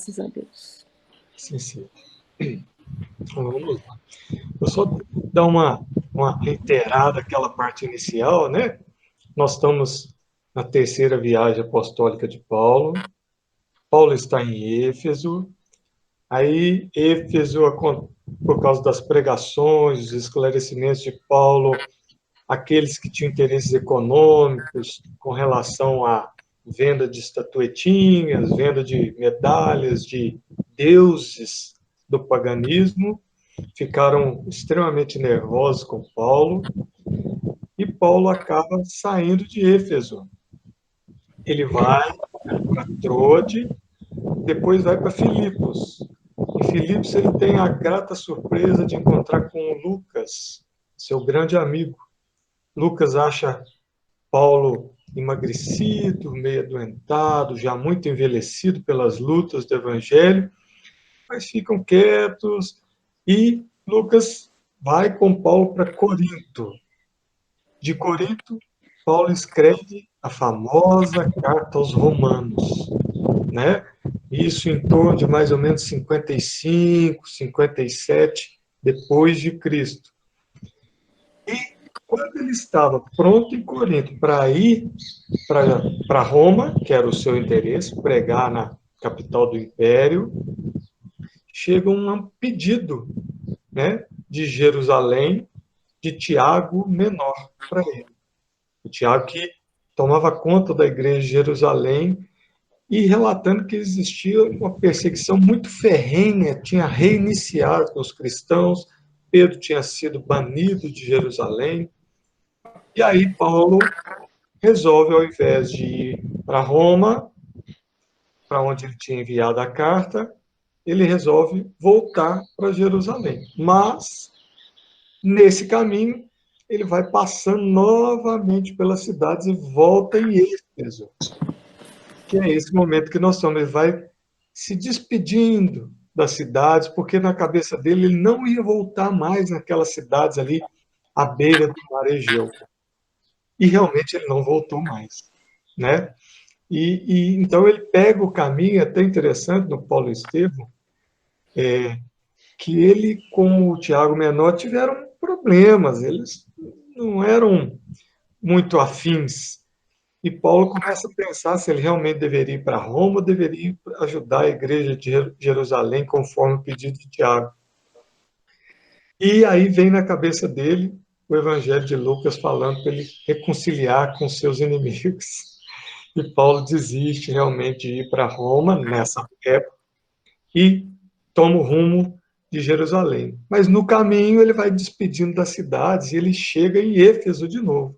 Graças a Deus. Sim, sim. Vamos lá. Eu só dar uma reiterada aquela parte inicial, né? Nós estamos na terceira viagem apostólica de Paulo. Paulo está em Éfeso. Aí, Éfeso, por causa das pregações, dos esclarecimentos de Paulo, aqueles que tinham interesses econômicos com relação à venda de estatuetinhas, venda de medalhas, de deuses do paganismo, ficaram extremamente nervosos com Paulo, e Paulo acaba saindo de Éfeso. Ele vai para Troade, depois vai para Filipos. Em Filipos ele tem a grata surpresa de encontrar com Lucas, seu grande amigo. Lucas acha Paulo emagrecido, meio adoentado, já muito envelhecido pelas lutas do evangelho, mas ficam quietos, e Lucas vai com Paulo para Corinto. De Corinto, Paulo escreve a famosa carta aos Romanos, né? Isso em torno de mais ou menos 55, 57 depois de Cristo. E quando ele estava pronto em Corinto para ir para Roma, que era o seu interesse, pregar na capital do império, chega um pedido, né, de Jerusalém, de Tiago Menor para ele. O Tiago que tomava conta da igreja de Jerusalém, e relatando que existia uma perseguição muito ferrenha, tinha reiniciado com os cristãos, Pedro tinha sido banido de Jerusalém, e aí Paulo resolve, ao invés de ir para Roma, para onde ele tinha enviado a carta, ele resolve voltar para Jerusalém. Mas, nesse caminho, ele vai passando novamente pelas cidades e volta em Éfeso, que é esse momento que nós estamos. Ele vai se despedindo das cidades, porque na cabeça dele ele não ia voltar mais naquelas cidades ali à beira do mar Egeu. E realmente ele não voltou mais, né? Então ele pega o caminho, até interessante no Paulo Estevão, que ele com o Tiago Menor tiveram problemas, eles não eram muito afins. E Paulo começa a pensar se ele realmente deveria ir para Roma ou deveria ajudar a igreja de Jerusalém, conforme o pedido de Tiago. E aí vem na cabeça dele o Evangelho de Lucas falando para ele reconciliar com seus inimigos. E Paulo desiste realmente de ir para Roma nessa época e toma o rumo de Jerusalém. Mas no caminho ele vai despedindo das cidades e ele chega em Éfeso de novo.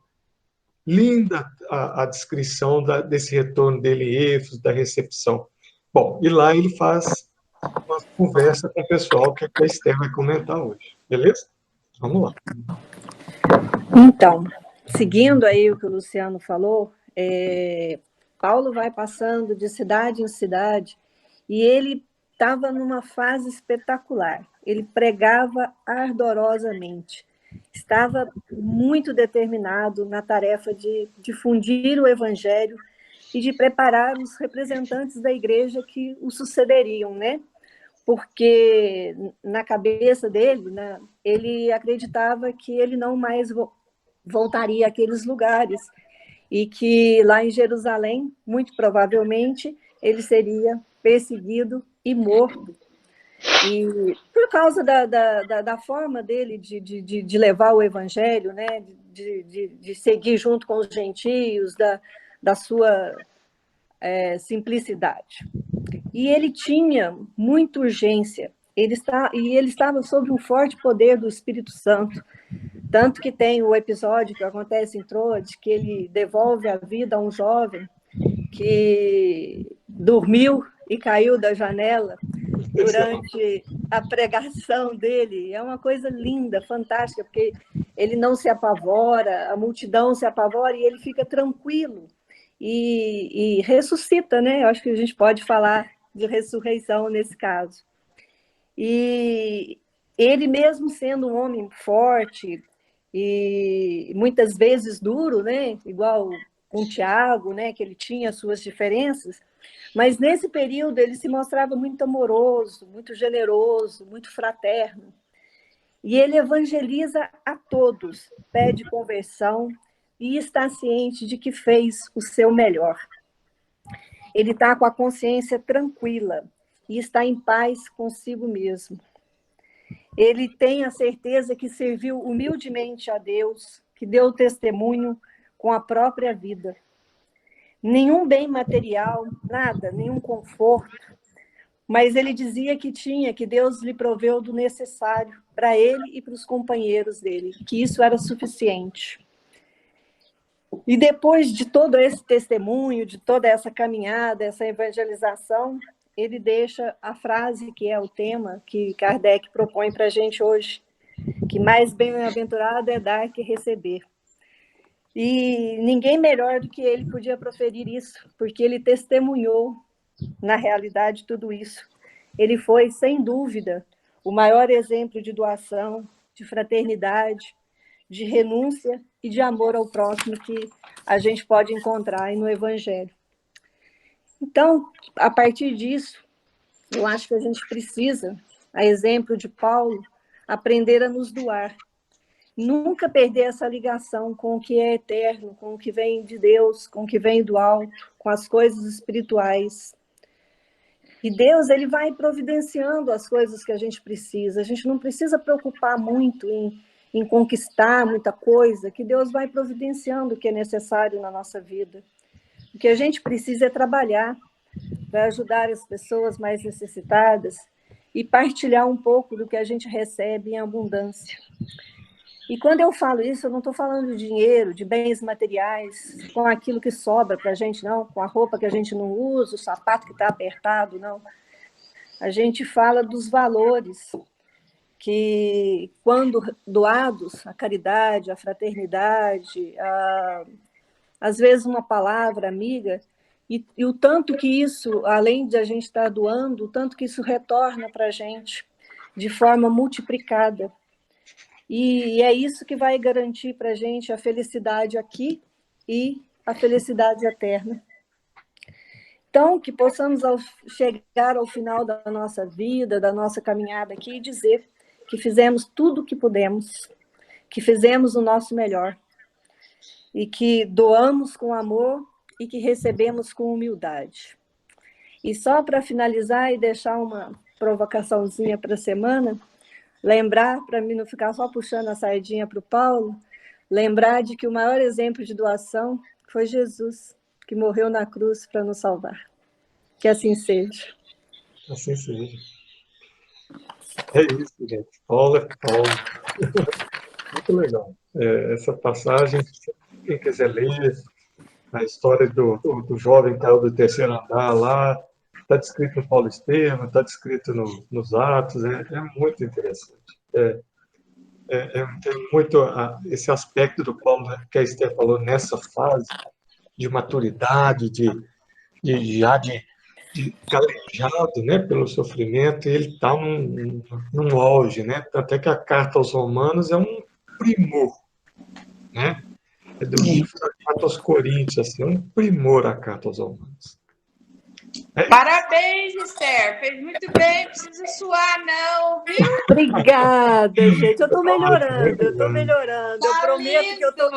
Linda a descrição desse retorno dele em Éfeso, da recepção. Bom, e lá ele faz uma conversa com o pessoal que a Esther vai comentar hoje. Beleza? Vamos lá. Então, seguindo aí o que o Luciano falou, Paulo vai passando de cidade em cidade e ele estava numa fase espetacular. Ele pregava ardorosamente, estava muito determinado na tarefa de difundir o evangelho e de preparar os representantes da igreja que o sucederiam, né? Porque na cabeça dele, né, ele acreditava que ele não mais voltaria àqueles lugares e que lá em Jerusalém, muito provavelmente, ele seria perseguido e morto. E por causa da forma dele de levar o evangelho, né, de seguir junto com os gentios, da sua simplicidade. E ele tinha muita urgência, ele estava sob um forte poder do Espírito Santo, tanto que tem o episódio que acontece em Troade, que ele devolve a vida a um jovem que dormiu e caiu da janela durante a pregação dele. É uma coisa linda, fantástica, porque ele não se apavora, a multidão se apavora e ele fica tranquilo e ressuscita, né? Eu acho que a gente pode falar de ressurreição nesse caso. E ele mesmo sendo um homem forte e muitas vezes duro, né? Igual com Tiago, né, que ele tinha suas diferenças, mas nesse período ele se mostrava muito amoroso, muito generoso, muito fraterno. E ele evangeliza a todos, pede conversão e está ciente de que fez o seu melhor. Ele está com a consciência tranquila e está em paz consigo mesmo. Ele tem a certeza que serviu humildemente a Deus, que deu testemunho com a própria vida. Nenhum bem material, nada, nenhum conforto, mas ele dizia que tinha, que Deus lhe proveu do necessário para ele e para os companheiros dele, que isso era suficiente. E depois de todo esse testemunho, de toda essa caminhada, essa evangelização, ele deixa a frase que é o tema que Kardec propõe para a gente hoje, que mais bem-aventurado é dar que receber. E ninguém melhor do que ele podia proferir isso, porque ele testemunhou, na realidade, tudo isso. Ele foi, sem dúvida, o maior exemplo de doação, de fraternidade, de renúncia e de amor ao próximo que a gente pode encontrar no Evangelho. Então, a partir disso, eu acho que a gente precisa, a exemplo de Paulo, aprender a nos doar. Nunca perder essa ligação com o que é eterno, com o que vem de Deus, com o que vem do alto, com as coisas espirituais. E Deus, ele vai providenciando as coisas que a gente precisa. A gente não precisa preocupar muito em conquistar muita coisa, que Deus vai providenciando o que é necessário na nossa vida. O que a gente precisa é trabalhar para ajudar as pessoas mais necessitadas e partilhar um pouco do que a gente recebe em abundância. E quando eu falo isso, eu não estou falando de dinheiro, de bens materiais, com aquilo que sobra para a gente, não, com a roupa que a gente não usa, o sapato que está apertado, não. A gente fala dos valores que, quando doados, a caridade, a fraternidade, às vezes uma palavra amiga, e o tanto que isso, além de a gente estar doando, o tanto que isso retorna para a gente de forma multiplicada. E é isso que vai garantir para a gente a felicidade aqui e a felicidade eterna. Então, que possamos chegar ao final da nossa vida, da nossa caminhada aqui, e dizer que fizemos tudo o que pudemos, que fizemos o nosso melhor, e que doamos com amor e que recebemos com humildade. E só para finalizar e deixar uma provocaçãozinha para a semana, lembrar, para mim não ficar só puxando a sardinha para o Paulo, lembrar de que o maior exemplo de doação foi Jesus, que morreu na cruz para nos salvar. Que assim seja. Assim seja. É isso, gente. Paulo é Paulo. Muito legal. Essa passagem, quem quiser ler, a história do jovem que caiu do terceiro andar lá, está descrito no Paulo Estevam, está descrito nos Atos, é muito interessante. Tem muito esse aspecto do Paulo, né, que a Esther falou, nessa fase de maturidade, de calejado, né, pelo sofrimento, e ele está num auge, né? Até que a carta aos Romanos é um primor, né? É do livro da carta aos Coríntios, assim, é um primor a carta aos Romanos. Parabéns, Esther. Fez muito bem, não precisa suar, não, viu? Obrigada, gente. Eu estou melhorando, eu estou melhorando. Tá, eu prometo lindo, que eu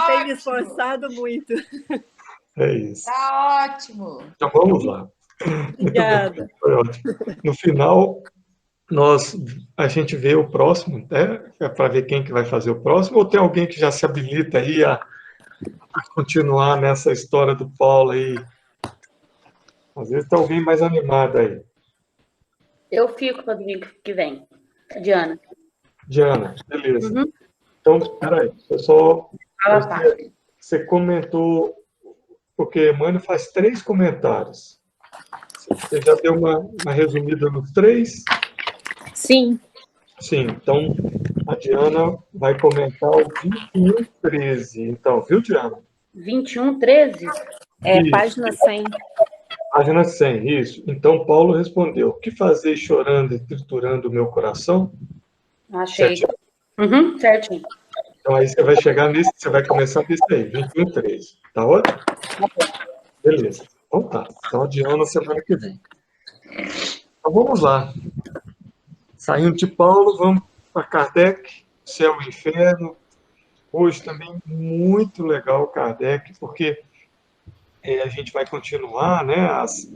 tenho me esforçado muito. É isso. Tá ótimo. Então vamos lá. Obrigada. Foi ótimo. No final, a gente vê o próximo, né? Para ver quem que vai fazer o próximo, ou tem alguém que já se habilita aí a continuar nessa história do Paulo aí? Às vezes tem alguém mais animado aí. Eu fico para domingo que vem. Diana. Diana, beleza. Uhum. Então, peraí, pessoal, Fala, você comentou, porque Emmanuel faz 3 comentários. Você já deu uma resumida nos 3? Sim. Sim, então a Diana vai comentar o 21:13. Então, viu, Diana? 21:13? Isso. Página 100. Página 100, isso. Então, Paulo respondeu: que fazer chorando e triturando o meu coração? Achei. Certinho? Certinho. Então aí você vai chegar nesse, você vai começar desse aí, 21:13. Tá ótimo? Beleza. Então tá. Então adiando na semana que vem. Então vamos lá. Saindo de Paulo, vamos para Kardec, Céu e Inferno. Hoje também muito legal Kardec, porque a gente vai continuar, né, as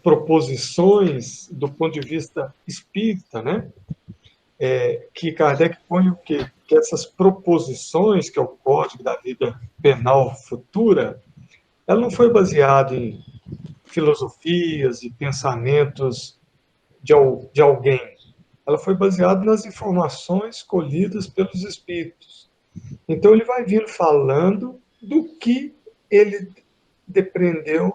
proposições do ponto de vista espírita, né? Que Kardec põe o quê? Que essas proposições, que é o Código da Vida Penal Futura, ela não foi baseada em filosofias e pensamentos de alguém. Ela foi baseada nas informações colhidas pelos espíritos. Então, ele vai vir falando do que ele depreendeu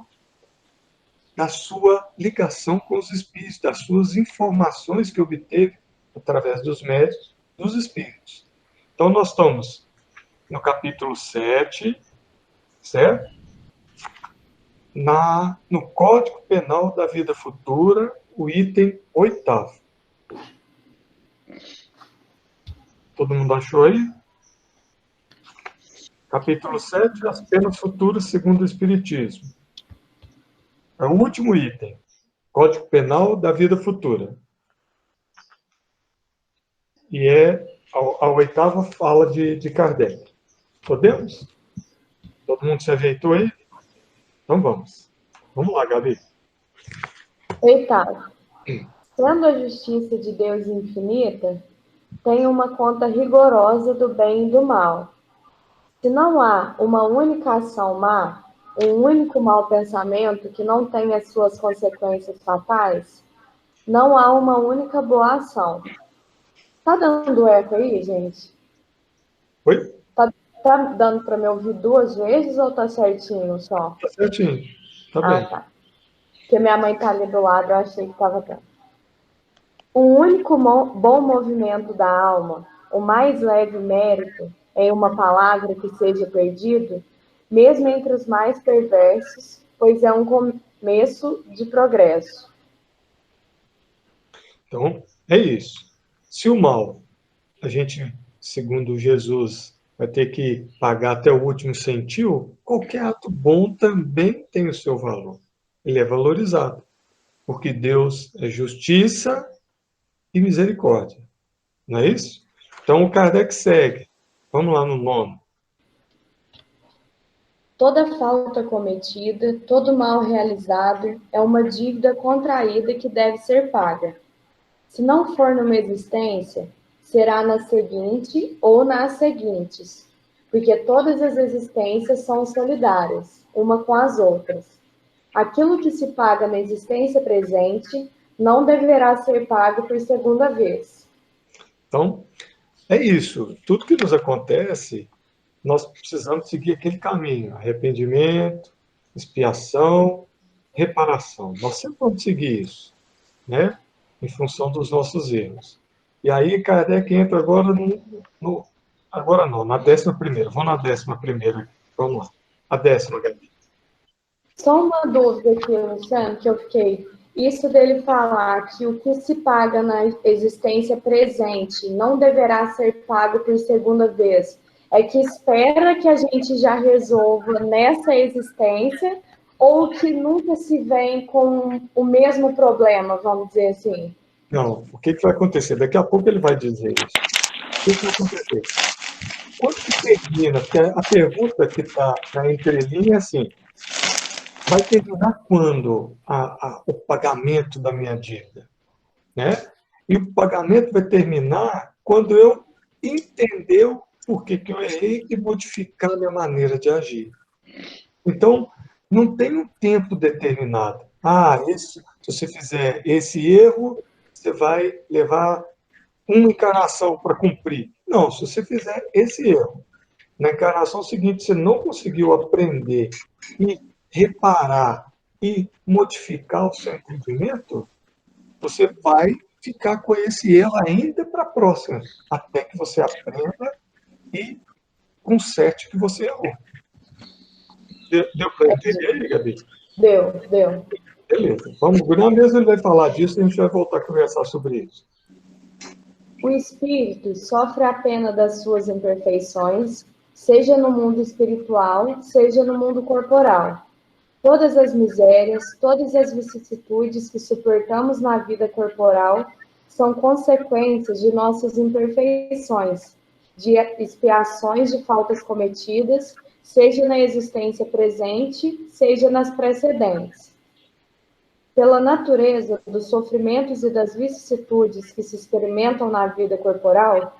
da sua ligação com os espíritos, das suas informações que obteve através dos médiuns, dos espíritos. Então, nós estamos no capítulo 7, certo? No Código Penal da Vida Futura, o item 8º. Todo mundo achou aí? Capítulo 7, as penas futuras segundo o Espiritismo. É o último item. Código Penal da Vida Futura. E a 8ª fala de Kardec. Podemos? Todo mundo se ajeitou aí? Então vamos. Vamos lá, Gabi. 8º. Sendo a justiça de Deus infinita, tem uma conta rigorosa do bem e do mal. Se não há uma única ação má, um único mau pensamento que não tenha suas consequências fatais, não há uma única boa ação. Tá dando eco aí, gente? Oi? Tá dando para me ouvir 2 vezes ou tá certinho só? Tá certinho. Tá bem. Tá. Porque minha mãe tá ali do lado, eu achei que tava dando. Um único bom movimento da alma, o mais leve mérito, em uma palavra que seja perdido, mesmo entre os mais perversos, pois é um começo de progresso. Então, é isso. Se o mal, a gente, segundo Jesus, vai ter que pagar até o último centil, qualquer ato bom também tem o seu valor. Ele é valorizado, porque Deus é justiça e misericórdia. Não é isso? Então, o Kardec segue. Vamos lá no 9º. Toda falta cometida, todo mal realizado é uma dívida contraída que deve ser paga. Se não for numa existência, será na seguinte ou nas seguintes, porque todas as existências são solidárias, uma com as outras. Aquilo que se paga na existência presente não deverá ser pago por segunda vez. Então, é isso. Tudo que nos acontece, nós precisamos seguir aquele caminho: arrependimento, expiação, reparação. Nós sempre vamos seguir isso, né? Em função dos nossos erros. E aí, Kardec entra agora agora não, na 11ª. Vamos na 11ª. Vamos lá. A 10ª, Gabi. Só uma dúvida aqui, Luciano, que eu fiquei. Isso dele falar que o que se paga na existência presente não deverá ser pago por segunda vez, é que espera que a gente já resolva nessa existência ou que nunca se vem com o mesmo problema, vamos dizer assim? Não, o que vai acontecer? Daqui a pouco ele vai dizer isso. O que vai acontecer? Quando que termina? Porque a pergunta que está na entrelinha é assim: vai terminar quando o pagamento da minha dívida? Né? E o pagamento vai terminar quando eu entender o porquê que eu errei e modificar a minha maneira de agir. Então, não tem um tempo determinado. Se você fizer esse erro, você vai levar uma encarnação para cumprir. Não, se você fizer esse erro, na encarnação seguinte você não conseguiu aprender e reparar e modificar o seu entendimento, você vai ficar com esse erro ainda para a próxima, até que você aprenda e conserte o que você errou. Deu para entender aí, Gabi? Deu. Beleza. Vamos, na mesa ele vai falar disso e a gente vai voltar a conversar sobre isso. O espírito sofre a pena das suas imperfeições, seja no mundo espiritual, seja no mundo corporal. Todas as misérias, todas as vicissitudes que suportamos na vida corporal são consequências de nossas imperfeições, de expiações de faltas cometidas, seja na existência presente, seja nas precedentes. Pela natureza dos sofrimentos e das vicissitudes que se experimentam na vida corporal,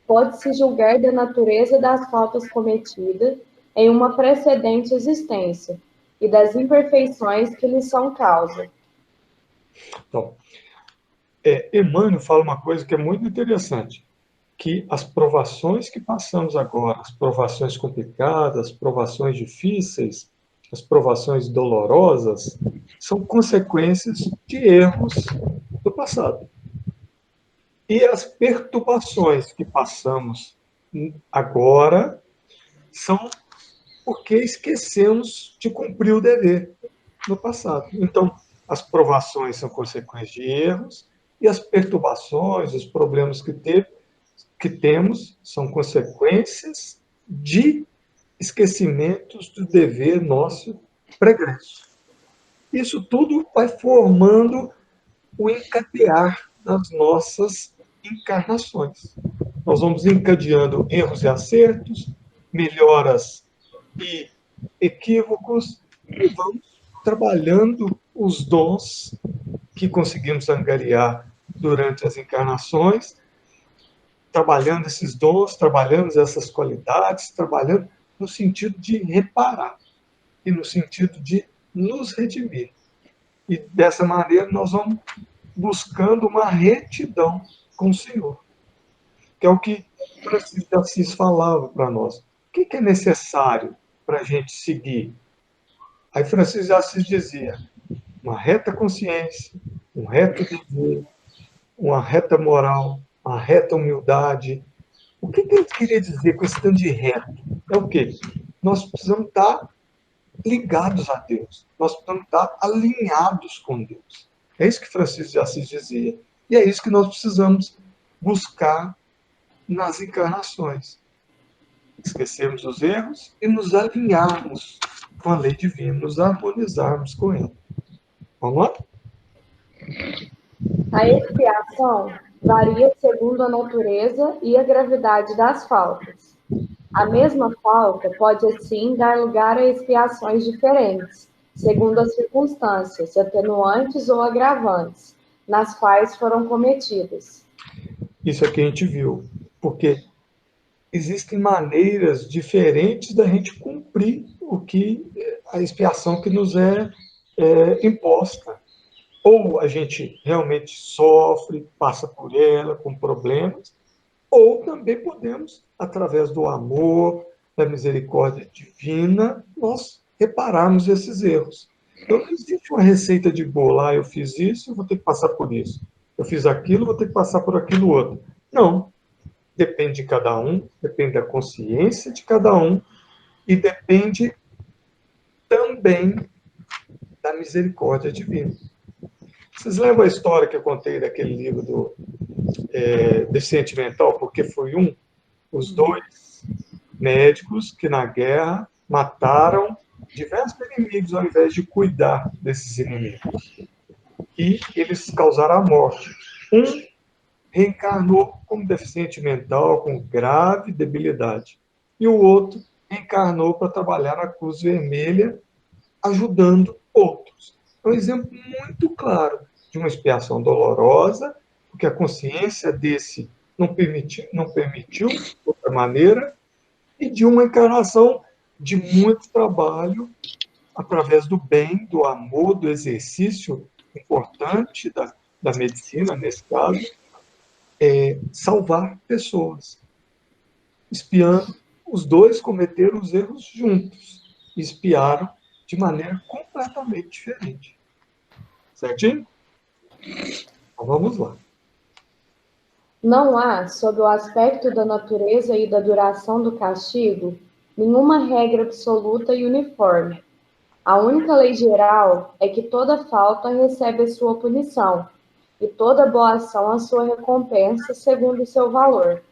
pode-se julgar da natureza das faltas cometidas em uma precedente existência e das imperfeições que lhes são causa. Então, Emmanuel fala uma coisa que é muito interessante, que as provações que passamos agora, as provações complicadas, as provações difíceis, as provações dolorosas, são consequências de erros do passado. E as perturbações que passamos agora são porque esquecemos de cumprir o dever no passado. Então, as provações são consequências de erros e as perturbações, os problemas que temos são consequências de esquecimentos do dever nosso pregresso. Isso tudo vai formando o encadear das nossas encarnações. Nós vamos encadeando erros e acertos, melhoras e equívocos, e vamos trabalhando os dons que conseguimos angariar durante as encarnações, trabalhando esses dons, trabalhando essas qualidades, trabalhando no sentido de reparar e no sentido de nos redimir. E dessa maneira nós vamos buscando uma retidão com o Senhor, que é o que Francisco de Assis falava para nós. O que é necessário para a gente seguir? Aí Francisco de Assis dizia: uma reta consciência, um reto dever, uma reta moral, uma reta humildade. O que ele queria dizer com esse tanto de reto? É o quê? Nós precisamos estar ligados a Deus. Nós precisamos estar alinhados com Deus. É isso que Francisco de Assis dizia. E é isso que nós precisamos buscar nas encarnações. Esquecermos os erros e nos alinharmos com a lei divina, nos harmonizarmos com ela. Vamos lá? A expiação varia segundo a natureza e a gravidade das faltas. A mesma falta pode, assim, dar lugar a expiações diferentes, segundo as circunstâncias, atenuantes ou agravantes, nas quais foram cometidas. Isso aqui a gente viu, porque existem maneiras diferentes da gente cumprir a expiação que nos é imposta. Ou a gente realmente sofre, passa por ela com problemas, ou também podemos, através do amor, da misericórdia divina, nós repararmos esses erros. Então, não existe uma receita de bolo. Eu fiz isso, eu vou ter que passar por isso. Eu fiz aquilo, vou ter que passar por aquilo outro. Não. Depende de cada um, depende da consciência de cada um e depende também da misericórdia divina. Vocês lembram a história que eu contei daquele livro do Deficiente Mental? Porque foi os dois médicos que na guerra mataram diversos inimigos ao invés de cuidar desses inimigos. E eles causaram a morte. Um reencarnou como deficiente mental, com grave debilidade. E o outro reencarnou para trabalhar na Cruz Vermelha, ajudando outros. É um exemplo muito claro de uma expiação dolorosa, porque a consciência desse não permitiu de outra maneira, e de uma encarnação de muito trabalho, através do bem, do amor, do exercício importante da medicina, nesse caso, salvar pessoas. Espiando, os dois cometeram os erros juntos, e espiaram de maneira completamente diferente. Certinho? Então vamos lá. Não há, sob o aspecto da natureza e da duração do castigo, nenhuma regra absoluta e uniforme. A única lei geral é que toda falta recebe a sua punição, e toda boa ação a sua recompensa segundo o seu valor.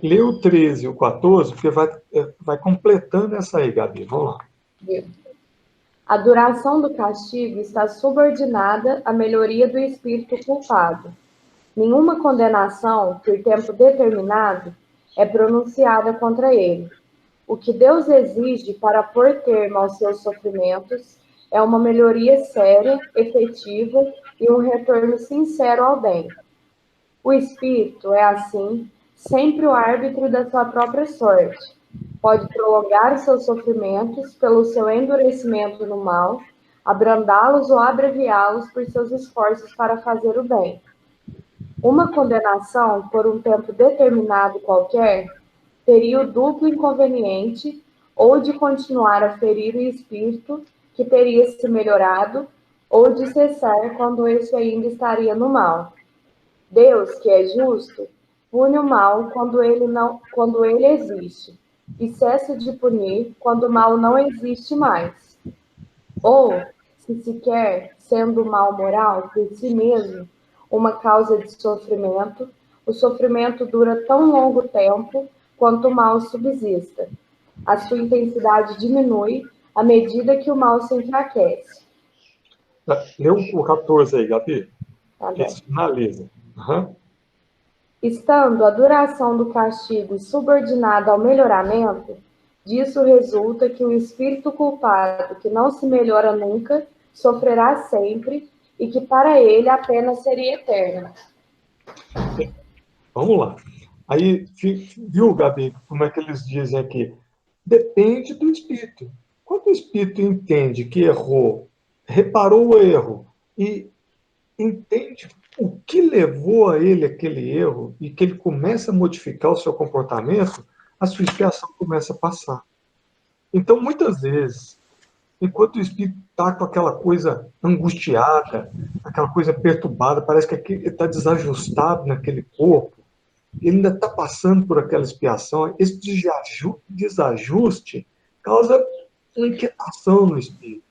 Lê o 13 e o 14, porque vai completando essa aí, Gabi. Vamos lá. A duração do castigo está subordinada à melhoria do espírito culpado. Nenhuma condenação, por tempo determinado, é pronunciada contra ele. O que Deus exige para pôr termo aos seus sofrimentos é uma melhoria séria, efetiva e um retorno sincero ao bem. O espírito é, assim, sempre o árbitro da sua própria sorte. Pode prolongar os seus sofrimentos pelo seu endurecimento no mal, abrandá-los ou abreviá-los por seus esforços para fazer o bem. Uma condenação por um tempo determinado qualquer teria o duplo inconveniente ou de continuar a ferir o espírito, que teria se melhorado, ou de cessar quando este ainda estaria no mal. Deus, que é justo, pune o mal quando ele existe, e cessa de punir quando o mal não existe mais. Ou, se sequer, sendo o mal moral por si mesmo uma causa de sofrimento, o sofrimento dura tão longo tempo quanto o mal subsista. A sua intensidade diminui à medida que o mal se enfraquece. Lê o 14 aí, Gabi. Tá bem. Isso finaliza. Uhum. Estando a duração do castigo subordinada ao melhoramento, disso resulta que o espírito culpado, que não se melhora nunca, sofrerá sempre, e que para ele a pena seria eterna. Vamos lá. Aí, viu, Gabi, como é que eles dizem aqui? Depende do espírito. Quando o espírito entende que errou, reparou o erro e entende o que levou a ele aquele erro e que ele começa a modificar o seu comportamento, a sua expiação começa a passar. Então, muitas vezes, enquanto o espírito está com aquela coisa angustiada, aquela coisa perturbada, parece que ele está desajustado naquele corpo, ele ainda está passando por aquela expiação, esse desajuste causa uma inquietação no espírito.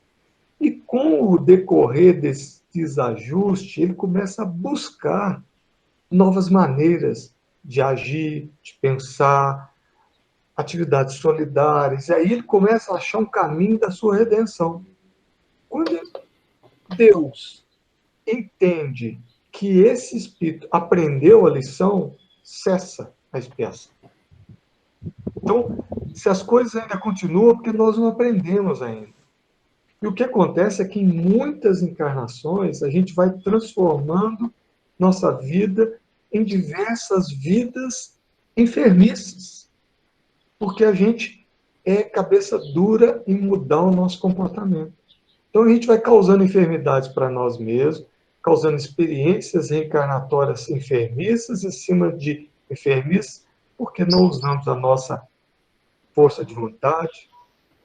E com o decorrer desse desajuste, ele começa a buscar novas maneiras de agir, de pensar, atividades solidárias, e aí ele começa a achar um caminho da sua redenção. Quando Deus entende que esse espírito aprendeu a lição, cessa a expiação. Então, se as coisas ainda continuam, porque nós não aprendemos ainda. E o que acontece é que em muitas encarnações a gente vai transformando nossa vida em diversas vidas enfermiças, porque a gente é cabeça dura em mudar o nosso comportamento. Então a gente vai causando enfermidades para nós mesmos, causando experiências reencarnatórias enfermiças em cima de enfermiças, porque não usamos a nossa força de vontade,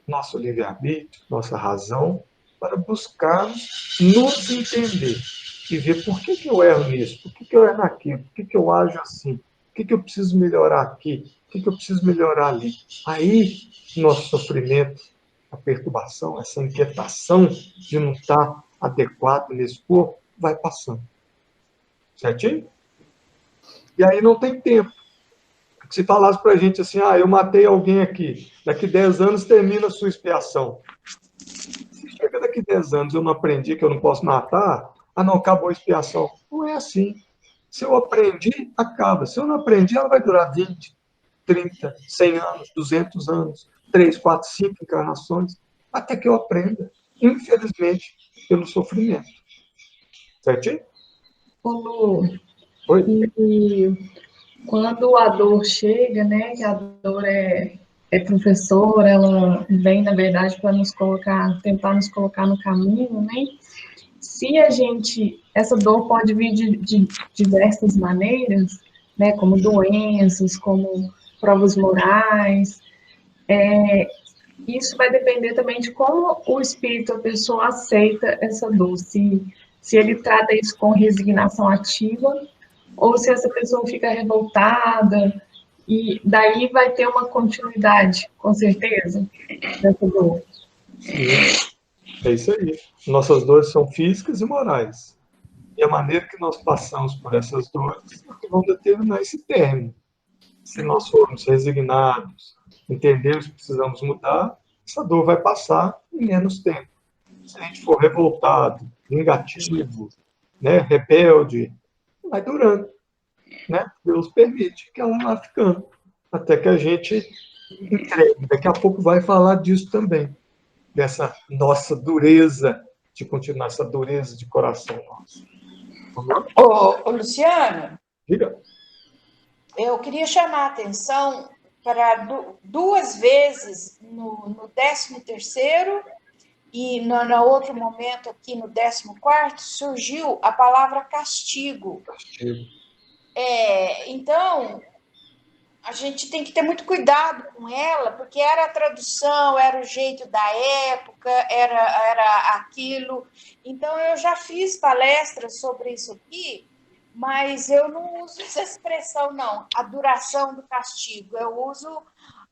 nosso livre-arbítrio, nossa razão, para buscarmos nos entender e ver por que eu erro nisso, por que eu erro naquilo, por que eu ajo assim, por que eu preciso melhorar aqui, por que eu preciso melhorar ali. Aí, nosso sofrimento, a perturbação, essa inquietação de não estar adequado nesse corpo, vai passando. Certinho? E aí não tem tempo. Se falasse para a gente assim, eu matei alguém aqui, daqui 10 anos termina a sua expiação. Se chega daqui 10 anos eu não aprendi que eu não posso matar, não, acabou a expiação. Não é assim. Se eu aprendi, acaba. Se eu não aprendi, ela vai durar 20, 30, 100 anos, 200 anos, 3, 4, 5 encarnações, até que eu aprenda, infelizmente, pelo sofrimento. Certinho? Ô, Lu, Oi? e quando a dor chega, né, que a dor é professora, ela vem, na verdade, para tentar nos colocar no caminho, né? Se essa dor pode vir de diversas maneiras, né, como doenças, como provas morais, isso vai depender também de como o espírito, a pessoa aceita essa dor, se ele trata isso com resignação ativa, ou se essa pessoa fica revoltada, e daí vai ter uma continuidade, com certeza, dessa dor. Sim, é isso aí. Nossas dores são físicas e morais. E a maneira que nós passamos por essas dores é que vão determinar esse término. Se nós formos resignados, entendermos que precisamos mudar, essa dor vai passar em menos tempo. Se a gente for revoltado, vingativo, né, rebelde, vai durando. Né? Deus permite que ela vá ficando, até que a gente entregue. Daqui a pouco vai falar disso também, dessa nossa dureza, de continuar essa dureza de coração nosso. Vamos lá? Ô, Luciano, Diga. eu queria chamar a atenção para duas vezes no 13º e no outro momento aqui no 14º surgiu a palavra castigo. Então, a gente tem que ter muito cuidado com ela, porque era a tradução, era o jeito da época, era aquilo. Então, eu já fiz palestras sobre isso aqui, mas eu não uso essa expressão, não, a duração do castigo. Eu uso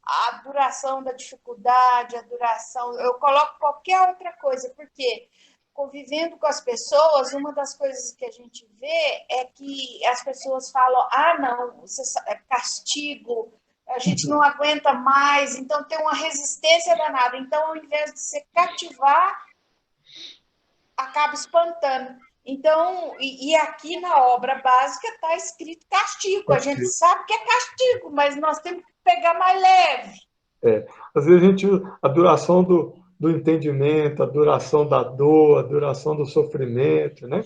a duração da dificuldade, a duração... Eu coloco qualquer outra coisa, porque convivendo com as pessoas, uma das coisas que a gente vê é que as pessoas falam, não, é castigo, a gente não aguenta mais, então tem uma resistência danada. Então, ao invés de se cativar, acaba espantando. Então, e aqui na obra básica está escrito castigo. A gente sabe que é castigo, mas nós temos que pegar mais leve. Às vezes a duração do entendimento, a duração da dor, a duração do sofrimento, né?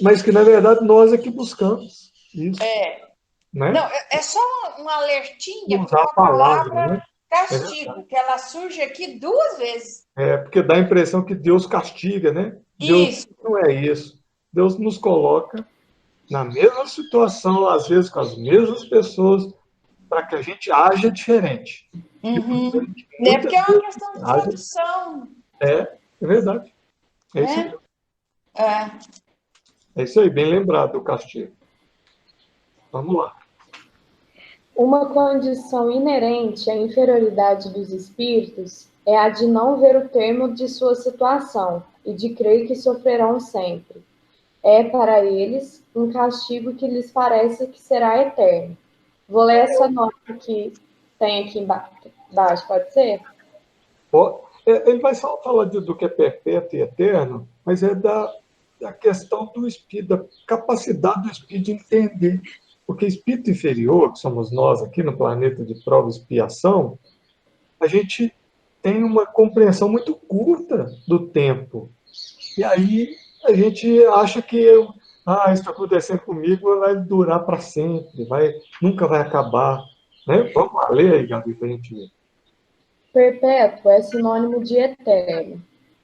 Mas que, na verdade, nós é que buscamos isso. Né? Não, é só um alertinha usar para a palavra, né? castigo, que ela surge aqui 2 vezes. Porque dá a impressão que Deus castiga, né? Deus não é isso. Deus nos coloca na mesma situação, às vezes com as mesmas pessoas, para que a gente haja diferente. Porque é uma questão de tradução. É verdade. É isso mesmo. É isso aí, bem lembrado do castigo. Vamos lá. Uma condição inerente à inferioridade dos espíritos é a de não ver o termo de sua situação e de crer que sofrerão sempre. É para eles um castigo que lhes parece que será eterno. Vou ler essa nota que tem aqui embaixo, pode ser? Ele vai só falar do que é perpétuo e eterno, mas é da questão do espírito, da capacidade do espírito de entender. Porque espírito inferior, que somos nós aqui no planeta de prova e expiação, a gente tem uma compreensão muito curta do tempo. E aí a gente acha que isso está acontecendo comigo, vai durar para sempre, nunca vai acabar. Né? Vamos lá, ler aí, Gabi, para a gente ver. Perpétuo é sinônimo de eterno.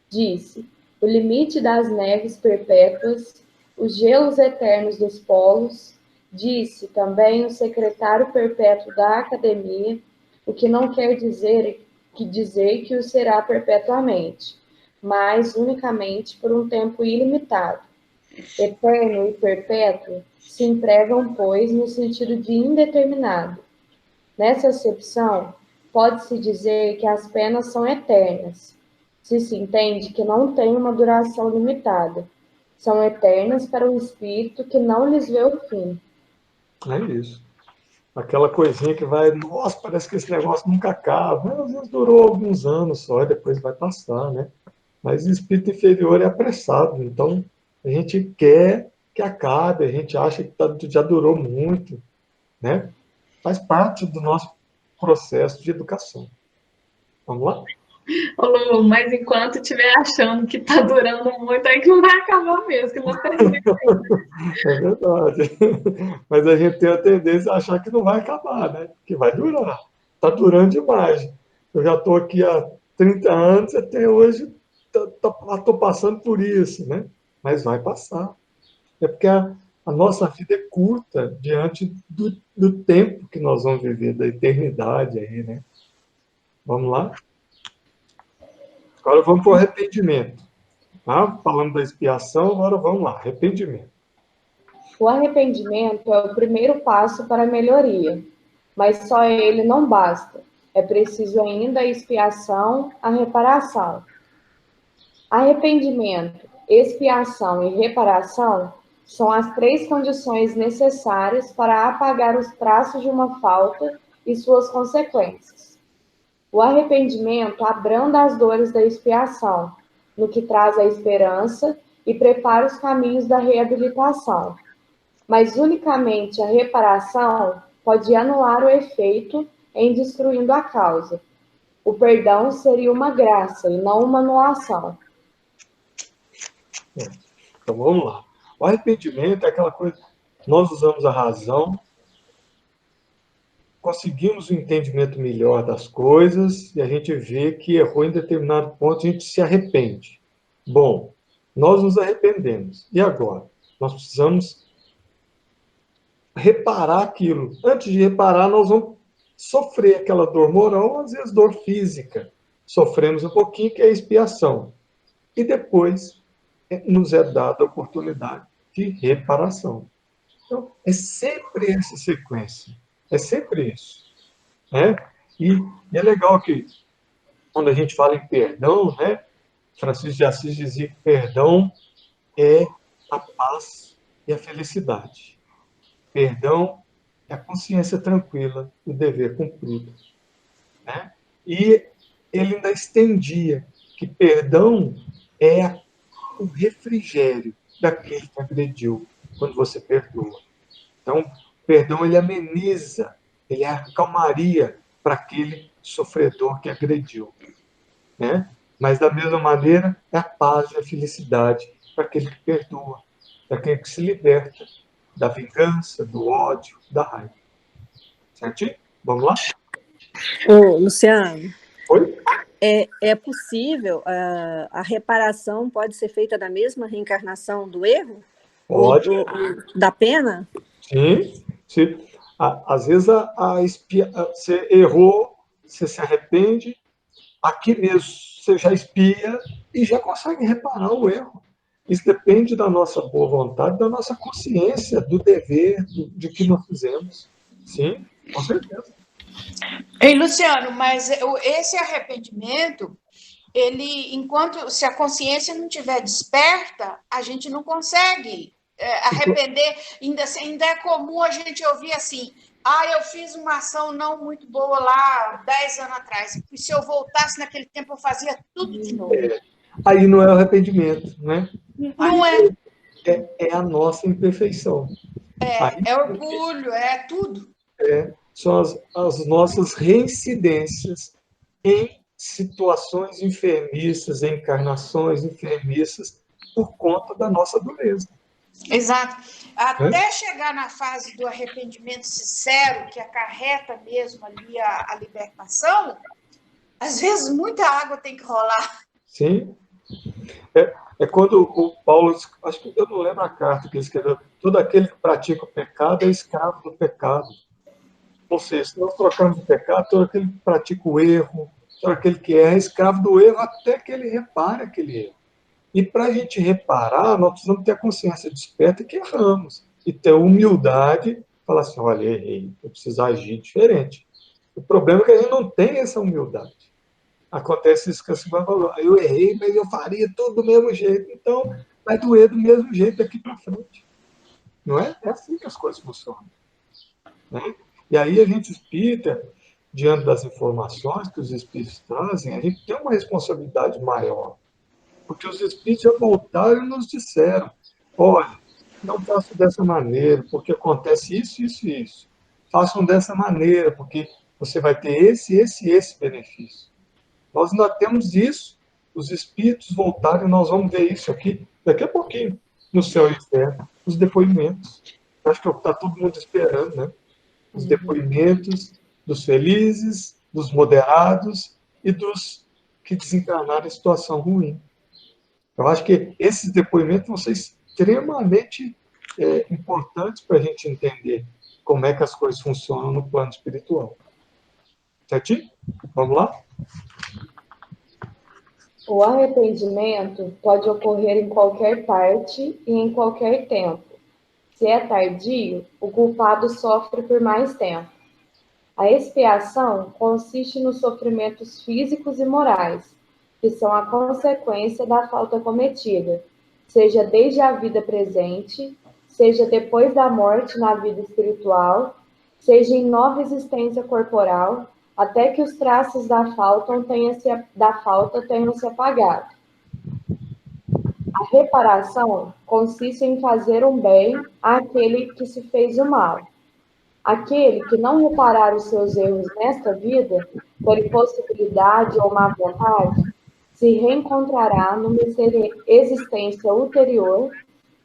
Disse, o limite das neves perpétuas, os gelos eternos dos polos. Disse também o secretário perpétuo da Academia, o que não quer dizer que o será perpetuamente, mas unicamente por um tempo ilimitado. Eterno e perpétuo se empregam, pois, no sentido de indeterminado. Nessa acepção, pode-se dizer que as penas são eternas, se entende que não têm uma duração limitada. São eternas para o espírito que não lhes vê o fim. É isso. Aquela coisinha que vai, nossa, parece que esse negócio nunca acaba. Mas, às vezes durou alguns anos só e depois vai passar, né? Mas o espírito inferior é apressado, então a gente quer que acabe, a gente acha que já durou muito, né? Faz parte do nosso processo de educação. Vamos lá? Ô, Lu, mas enquanto estiver achando que está durando muito, aí que não vai acabar mesmo, que nós É verdade. Mas a gente tem a tendência a achar que não vai acabar, né? Que vai durar. Está durando demais. Eu já estou aqui há 30 anos, até hoje estou passando por isso, né? Mas vai passar. É porque a nossa vida é curta diante do tempo que nós vamos viver, da eternidade aí, né? Vamos lá? Agora vamos para o arrependimento. Falando da expiação, agora vamos lá, arrependimento. O arrependimento é o primeiro passo para a melhoria, mas só ele não basta. É preciso ainda a expiação, a reparação. Arrependimento expiação e reparação são as 3 condições necessárias para apagar os traços de uma falta e suas consequências. O arrependimento abranda as dores da expiação, no que traz a esperança e prepara os caminhos da reabilitação. Mas unicamente a reparação pode anular o efeito em destruindo a causa. O perdão seria uma graça e não uma anulação. Então vamos lá. O arrependimento é aquela coisa, nós usamos a razão, conseguimos um entendimento melhor das coisas e a gente vê que errou em determinado ponto, a gente se arrepende. Bom, nós nos arrependemos. E agora? Nós precisamos reparar aquilo. Antes de reparar, nós vamos sofrer aquela dor moral, às vezes dor física. Sofremos um pouquinho, que é a expiação. E depois nos é dada a oportunidade de reparação. Então, é sempre essa sequência. É sempre isso. Né? E é legal que, quando a gente fala em perdão, né, Francisco de Assis dizia que perdão é a paz e a felicidade. Perdão é a consciência tranquila do dever cumprido. Né? E ele ainda estendia que perdão é o refrigério daquele que agrediu, quando você perdoa. Então, perdão, ele ameniza, ele é a calmaria para aquele sofredor que agrediu. Né? Mas, da mesma maneira, é a paz e a felicidade para aquele que perdoa, para aquele que se liberta da vingança, do ódio, da raiva. Certinho? Vamos lá? Ô, Luciano, Oi? é possível, a reparação pode ser feita da mesma reencarnação do erro? Pode. Ou da pena? Sim. Sim. Às vezes você errou, você se arrepende, aqui mesmo você já expia e já consegue reparar o erro. Isso depende da nossa boa vontade, da nossa consciência, do dever, de que nós fizemos. Sim, com certeza. Ei, Luciano, mas esse arrependimento, ele, enquanto se a consciência não estiver desperta, a gente não consegue arrepender. Ainda é comum a gente ouvir assim: eu fiz uma ação não muito boa lá 10 anos atrás, e se eu voltasse naquele tempo eu fazia tudo de novo. Aí não é arrependimento, né? Não é. É a nossa imperfeição. É orgulho, é tudo. São as nossas reincidências em situações enfermiças, em encarnações enfermiças, por conta da nossa dureza. Exato. Até chegar na fase do arrependimento sincero, que acarreta mesmo ali a libertação, às vezes muita água tem que rolar. Sim. É quando o Paulo, acho que eu não lembro a carta que ele escreveu, todo aquele que pratica o pecado é escravo do pecado. Ou seja, se nós trocarmos o pecado, todo aquele que pratica o erro, todo aquele que é escravo do erro, até que ele repare aquele erro. E para a gente reparar, nós precisamos ter a consciência desperta que erramos. E ter humildade, falar assim, olha, errei, eu preciso agir diferente. O problema é que a gente não tem essa humildade. Acontece isso que a Silvana falou, eu errei, mas eu faria tudo do mesmo jeito. Então, vai doer do mesmo jeito daqui para frente. Não é? É assim que as coisas funcionam. Né? E aí a gente espírita, diante das informações que os espíritos trazem, a gente tem uma responsabilidade maior. Porque os espíritos já voltaram e nos disseram, olha, não façam dessa maneira, porque acontece isso, isso e isso. Façam dessa maneira, porque você vai ter esse benefício. Nós ainda temos isso, os espíritos voltaram e nós vamos ver isso aqui daqui a pouquinho, no céu e inferno, os depoimentos. Acho que está todo mundo esperando, né? Os depoimentos dos felizes, dos moderados e dos que desencarnaram em situação ruim. Eu acho que esses depoimentos vão ser extremamente importantes para a gente entender como é que as coisas funcionam no plano espiritual. Certinho? Vamos lá? O arrependimento pode ocorrer em qualquer parte e em qualquer tempo. Se é tardio, o culpado sofre por mais tempo. A expiação consiste nos sofrimentos físicos e morais, que são a consequência da falta cometida, seja desde a vida presente, seja depois da morte na vida espiritual, seja em nova existência corporal, até que os traços da falta tenham se apagado. A reparação consiste em fazer um bem àquele que se fez o mal. Aquele que não reparar os seus erros nesta vida, por impossibilidade ou má vontade, se reencontrará numa existência ulterior,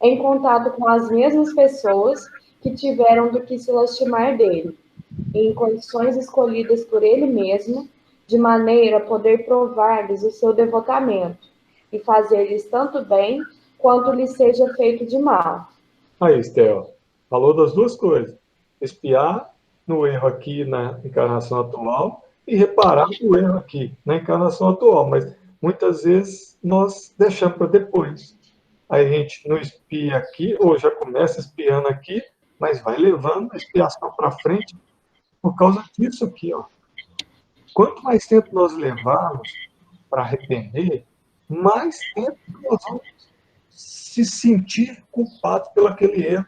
em contato com as mesmas pessoas que tiveram do que se lastimar dele, em condições escolhidas por ele mesmo, de maneira a poder provar-lhes o seu devotamento e fazer-lhes tanto bem quanto lhes seja feito de mal. Aí, Estel, falou das duas coisas. Espiar no erro aqui na encarnação atual e reparar no erro aqui na encarnação atual. Mas muitas vezes nós deixamos para depois. Aí a gente não espia aqui, ou já começa espiando aqui, mas vai levando a expiação para frente por causa disso aqui, ó. Quanto mais tempo nós levarmos para arrepender, mais tempo nós vamos se sentir culpados pelo aquele erro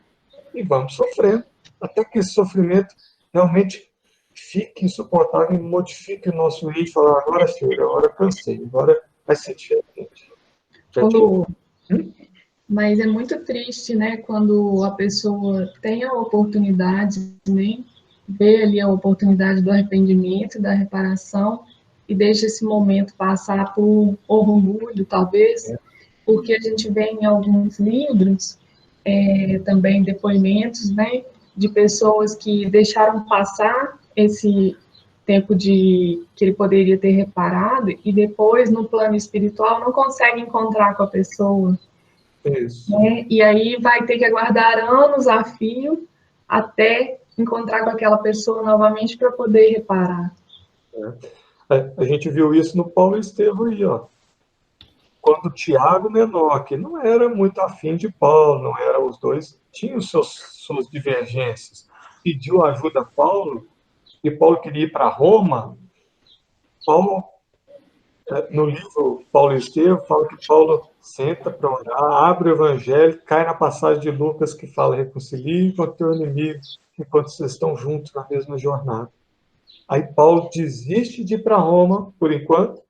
e vamos sofrendo, até que esse sofrimento realmente fique insuportável e modifique o nosso eixo e falar, agora chega, agora cansei, agora vai ser diferente. Mas é muito triste, né, quando a pessoa tem a oportunidade, né, vê ali a oportunidade do arrependimento, da reparação, e deixa esse momento passar por orgulho, talvez, porque a gente vê em alguns livros, também depoimentos, né, de pessoas que deixaram passar esse tempo que ele poderia ter reparado, e depois, no plano espiritual, não consegue encontrar com a pessoa. Isso. Né? E aí vai ter que aguardar anos a fio até encontrar com aquela pessoa novamente para poder reparar. A gente viu isso no Paulo Estevão aí, ó. Quando Tiago menor, que não era muito afim de Paulo, não era, os dois tinham suas divergências, pediu ajuda a Paulo, e Paulo queria ir para Roma. Paulo, no livro Paulo e Estevão, fala que Paulo senta para orar, abre o evangelho, cai na passagem de Lucas que fala, reconcilie com o teu inimigo, enquanto vocês estão juntos na mesma jornada. Aí Paulo desiste de ir para Roma, por enquanto,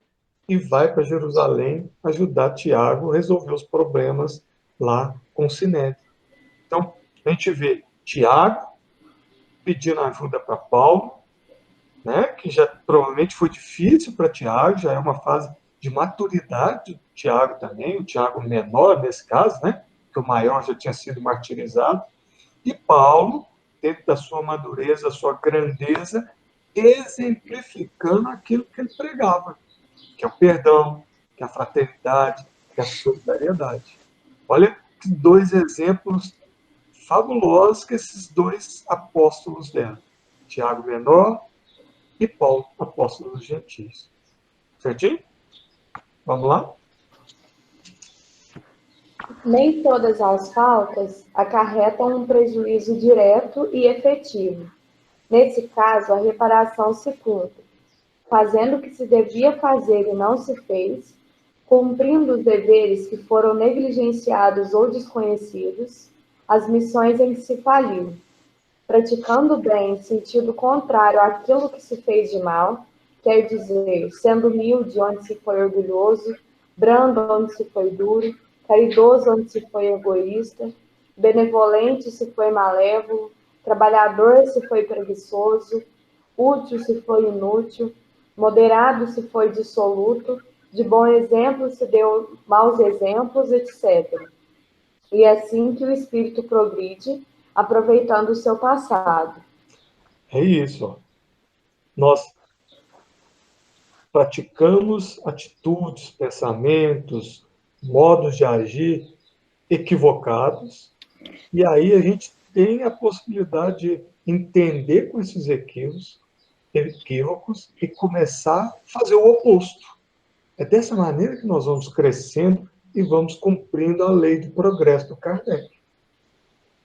e vai para Jerusalém ajudar Tiago a resolver os problemas lá com o Sinédrio. Então, a gente vê Tiago pedindo ajuda para Paulo, né, que já provavelmente foi difícil para Tiago, já é uma fase de maturidade do Tiago também, o Tiago menor nesse caso, né, que o maior já tinha sido martirizado, e Paulo, dentro da sua madureza, da sua grandeza, exemplificando aquilo que ele pregava, que é o perdão, que é a fraternidade, que é a solidariedade. Olha que dois exemplos fabulosos que esses dois apóstolos deram. Tiago menor e Paulo, apóstolo dos gentios. Certinho? Vamos lá? Nem todas as faltas acarretam um prejuízo direto e efetivo. Nesse caso, a reparação se cumpre, fazendo o que se devia fazer e não se fez, cumprindo os deveres que foram negligenciados ou desconhecidos, as missões em que se faliu, praticando o bem em sentido contrário àquilo que se fez de mal, quer dizer, sendo humilde onde se foi orgulhoso, brando onde se foi duro, caridoso onde se foi egoísta, benevolente se foi malévolo, trabalhador se foi preguiçoso, útil se foi inútil, moderado se foi dissoluto, de bom exemplo se deu maus exemplos, etc. E é assim que o espírito progride, aproveitando o seu passado. É isso. Ó. Nós praticamos atitudes, pensamentos, modos de agir equivocados, e aí a gente tem a possibilidade de entender com esses equívocos e começar a fazer o oposto. É dessa maneira que nós vamos crescendo e vamos cumprindo a lei do progresso do Kardec.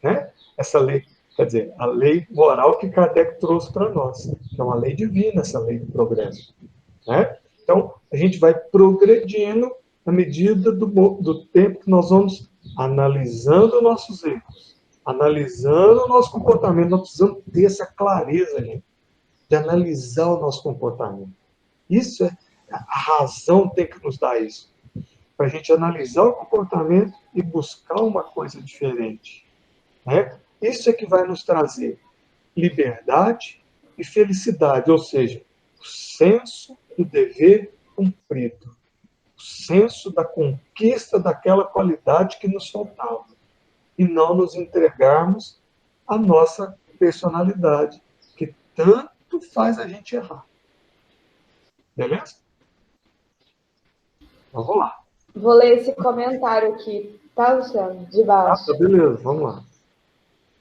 Né? Essa lei, quer dizer, a lei moral que Kardec trouxe para nós, que é uma lei divina, essa lei do progresso. Né? Então, a gente vai progredindo, na medida do tempo que nós vamos analisando nossos erros, analisando o nosso comportamento. Nós precisamos ter essa clareza, gente, de analisar o nosso comportamento. Isso é, a razão tem que nos dar isso, para a gente analisar o comportamento e buscar uma coisa diferente, né? Isso é que vai nos trazer liberdade e felicidade, ou seja, o senso do dever cumprido, o senso da conquista daquela qualidade que nos faltava, e não nos entregarmos à nossa personalidade, que tanto faz a gente errar. Beleza? Vamos lá. Vou ler esse comentário aqui, tá, Luciano? De baixo. Tá, beleza, vamos lá.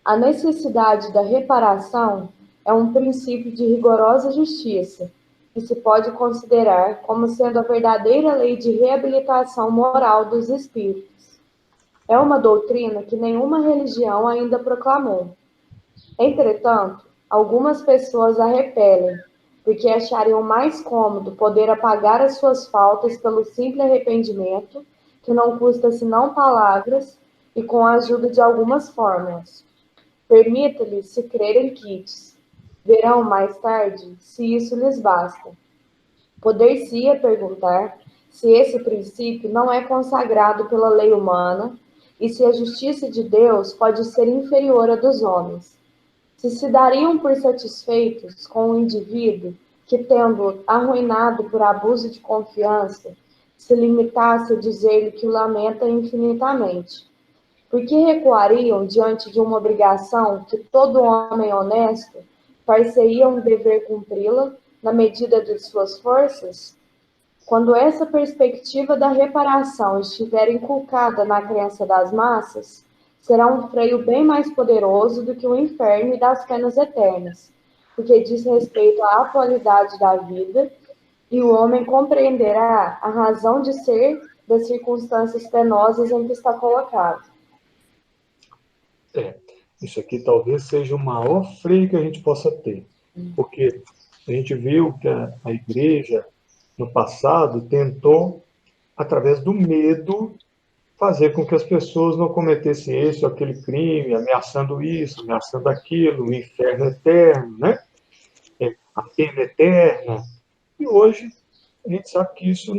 A necessidade da reparação é um princípio de rigorosa justiça, que se pode considerar como sendo a verdadeira lei de reabilitação moral dos espíritos. É uma doutrina que nenhuma religião ainda proclamou. Entretanto, algumas pessoas a repelem, porque achariam mais cômodo poder apagar as suas faltas pelo simples arrependimento, que não custa senão palavras, e com a ajuda de algumas fórmulas. Permita-lhes se crerem quites. Verão mais tarde se isso lhes basta. Poder-se-ia perguntar se esse princípio não é consagrado pela lei humana e se a justiça de Deus pode ser inferior à dos homens. Se dariam por satisfeitos com o indivíduo que, tendo arruinado por abuso de confiança, se limitasse a dizer-lhe que o lamenta infinitamente. Por que recuariam diante de uma obrigação que todo homem honesto far-se-ia um dever cumpri-la na medida de suas forças? Quando essa perspectiva da reparação estiver inculcada na crença das massas, será um freio bem mais poderoso do que o inferno e das penas eternas, porque diz respeito à atualidade da vida, e o homem compreenderá a razão de ser das circunstâncias penosas em que está colocado. Isso aqui talvez seja o maior freio que a gente possa ter, porque a gente viu que a igreja, no passado, tentou, através do medo, fazer com que as pessoas não cometessem esse ou aquele crime, ameaçando isso, ameaçando aquilo, o inferno eterno, né? A pena eterna. E hoje a gente sabe que isso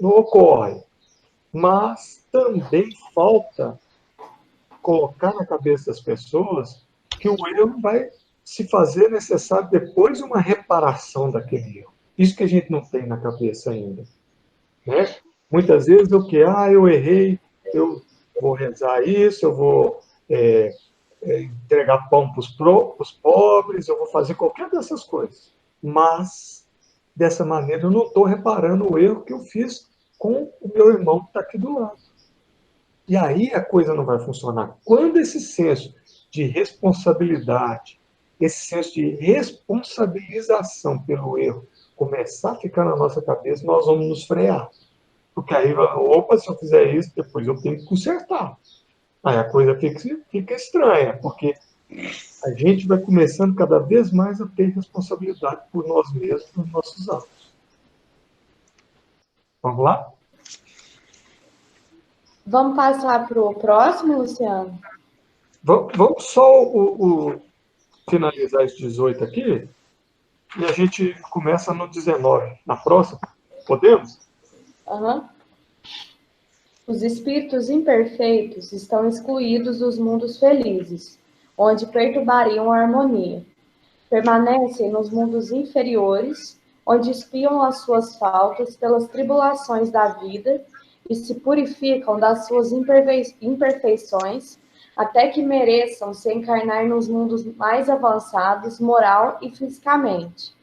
não ocorre. Mas também falta colocar na cabeça das pessoas que o erro vai se fazer necessário depois uma reparação daquele erro. Isso que a gente não tem na cabeça ainda, né? Muitas vezes o que? Eu errei, eu vou rezar isso, eu vou entregar pão para os pobres, eu vou fazer qualquer dessas coisas. Mas, dessa maneira, eu não estou reparando o erro que eu fiz com o meu irmão que está aqui do lado. E aí a coisa não vai funcionar. Quando esse senso de responsabilidade, esse senso de responsabilização pelo erro começar a ficar na nossa cabeça, nós vamos nos frear. Porque aí, opa, se eu fizer isso, depois eu tenho que consertar. Aí a coisa fica estranha, porque a gente vai começando cada vez mais a ter responsabilidade por nós mesmos, por nossos atos. Vamos lá? Vamos passar para o próximo, Luciano? Vamos só finalizar esse 18 aqui e a gente começa no 19. Na próxima, podemos? Uhum. Os espíritos imperfeitos estão excluídos dos mundos felizes, onde perturbariam a harmonia. Permanecem nos mundos inferiores, onde espiam as suas faltas pelas tribulações da vida e se purificam das suas imperfeições, até que mereçam se encarnar nos mundos mais avançados, moral e fisicamente.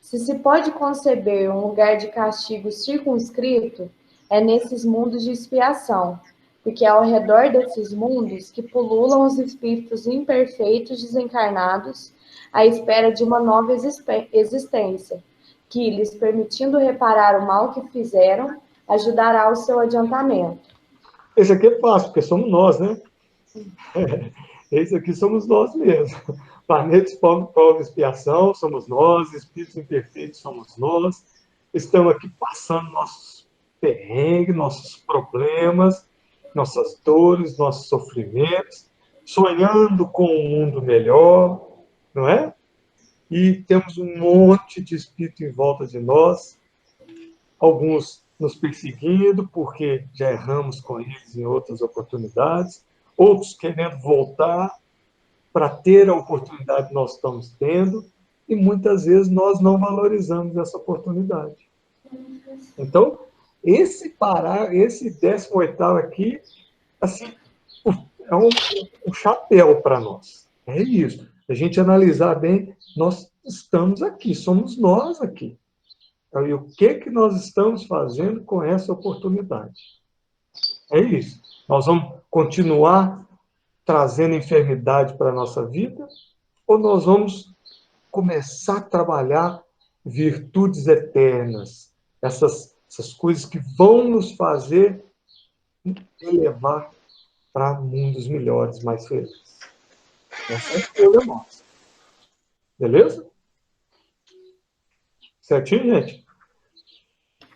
Se pode conceber um lugar de castigo circunscrito, é nesses mundos de expiação, porque é ao redor desses mundos que pululam os espíritos imperfeitos desencarnados à espera de uma nova existência, que, lhes permitindo reparar o mal que fizeram, ajudará ao seu adiantamento. Esse aqui é fácil, porque somos nós, né? Esse aqui somos nós mesmos. Planetas, prova, expiação, somos nós. Espíritos imperfeitos, somos nós. Estamos aqui passando nossos perrengues, nossos problemas, nossas dores, nossos sofrimentos, sonhando com um mundo melhor, não é? E temos um monte de espírito em volta de nós, alguns nos perseguindo porque já erramos com eles em outras oportunidades, outros querendo voltar para ter a oportunidade que nós estamos tendo, e muitas vezes nós não valorizamos essa oportunidade. Então, esse 18º aqui, assim, é um chapéu para nós. É isso. A gente analisar bem, nós estamos aqui, somos nós aqui. E o que nós estamos fazendo com essa oportunidade? É isso. Nós vamos continuar trazendo enfermidade para a nossa vida, ou nós vamos começar a trabalhar virtudes eternas, essas coisas que vão nos fazer elevar para mundos melhores, mais felizes. Essa é a escolha nossa. Beleza? Certinho, gente?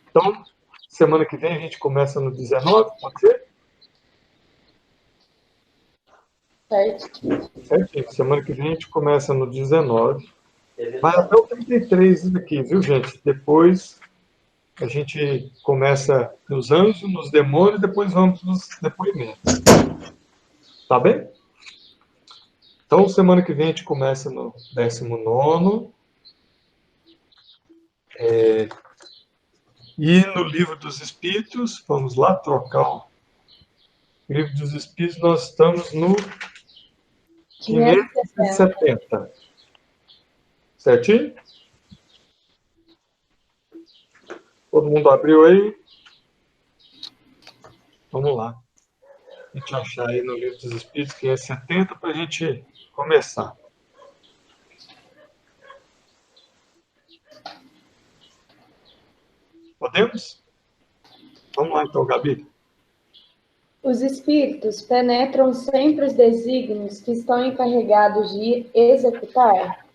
Então, semana que vem a gente começa no 19, pode ser? Certinho. Semana que vem a gente começa no 19. Vai até o 33 aqui, viu, gente? Depois a gente começa nos anjos, nos demônios, depois vamos nos depoimentos. Tá bem? Então, semana que vem a gente começa no 19. E no Livro dos Espíritos, vamos lá trocar o Livro dos Espíritos, nós estamos no 570. Certinho? Todo mundo abriu aí? Vamos lá. A gente achar aí no Livro dos Espíritos 570 para a gente começar. Podemos? Vamos lá então, Gabi. Os espíritos penetram sempre os desígnios que estão encarregados de executar?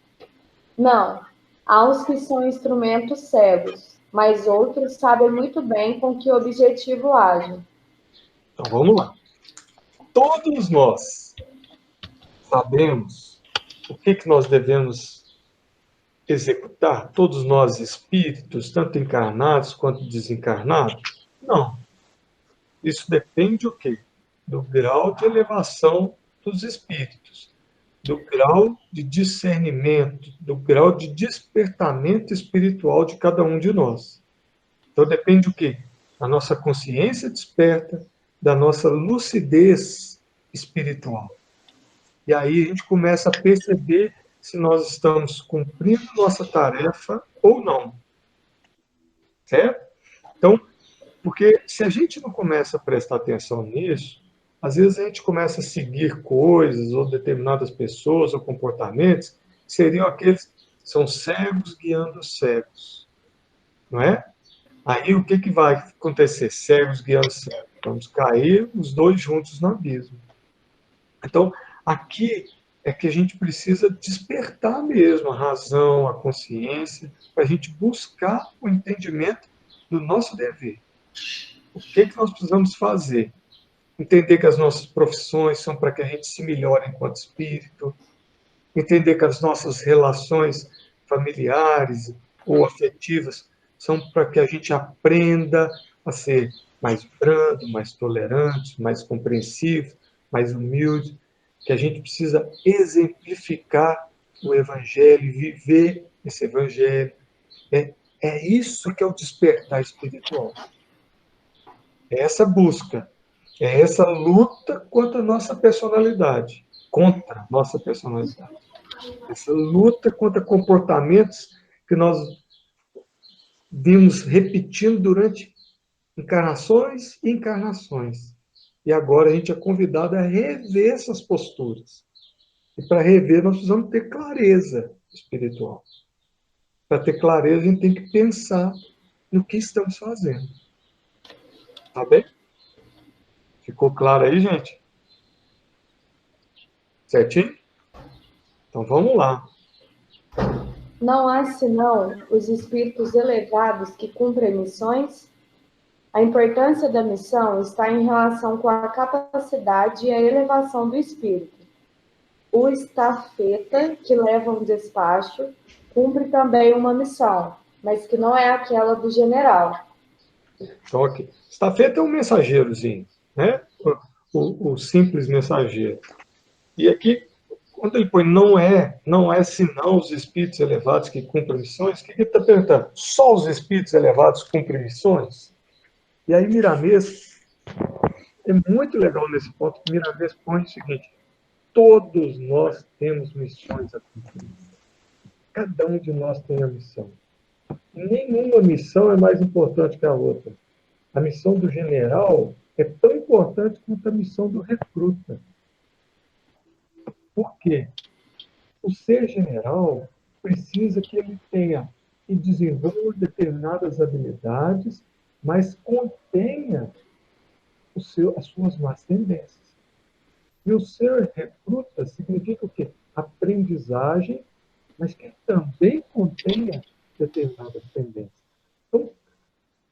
Não. Há os que são instrumentos cegos, mas outros sabem muito bem com que objetivo agem. Então vamos lá. Todos nós sabemos o que nós devemos executar? Todos nós espíritos, tanto encarnados quanto desencarnados? Não. Isso depende do quê? Do grau de elevação dos espíritos, do grau de discernimento, do grau de despertamento espiritual de cada um de nós. Então depende do quê? Da nossa consciência desperta, da nossa lucidez espiritual. E aí a gente começa a perceber se nós estamos cumprindo nossa tarefa ou não. Certo? Então, porque se a gente não começa a prestar atenção nisso, às vezes a gente começa a seguir coisas ou determinadas pessoas ou comportamentos que seriam aqueles que são cegos guiando cegos. Não é? Aí o que vai acontecer? Cegos guiando cegos. Vamos cair os dois juntos no abismo. Então, aqui é que a gente precisa despertar mesmo a razão, a consciência, para a gente buscar o entendimento do nosso dever. O que nós precisamos fazer? Entender que as nossas profissões são para que a gente se melhore enquanto espírito, entender que as nossas relações familiares ou afetivas são para que a gente aprenda a ser mais brando, mais tolerante, mais compreensivo, mais humilde, que a gente precisa exemplificar o Evangelho, viver esse Evangelho. É isso que é o despertar espiritual. É essa busca, é essa luta contra a nossa personalidade, essa luta contra comportamentos que nós vimos repetindo durante encarnações e encarnações. E agora a gente é convidado a rever essas posturas. E para rever, nós precisamos ter clareza espiritual. Para ter clareza, a gente tem que pensar no que estamos fazendo. Tá bem? Ficou claro aí, gente? Certinho? Então vamos lá. Não há senão os espíritos elevados que cumprem missões? A importância da missão está em relação com a capacidade e a elevação do espírito. O estafeta, que leva um despacho, cumpre também uma missão, mas que não é aquela do general. Então, aqui. Estafeta é um mensageirozinho, né? O simples mensageiro. E aqui, quando ele põe não é senão os espíritos elevados que cumprem missões, o que ele está perguntando? Só os espíritos elevados cumprem missões? E aí Miramês é muito legal nesse ponto, que Miramês põe o seguinte: todos nós temos missões a cumprir. Cada um de nós tem a missão. Nenhuma missão é mais importante que a outra. A missão do general é tão importante quanto a missão do recruta. Por quê? O ser general precisa que ele tenha e desenvolva determinadas habilidades, mas contenha as suas más tendências. E o ser recruta significa o quê? Aprendizagem, mas que também contenha determinadas tendências. Então,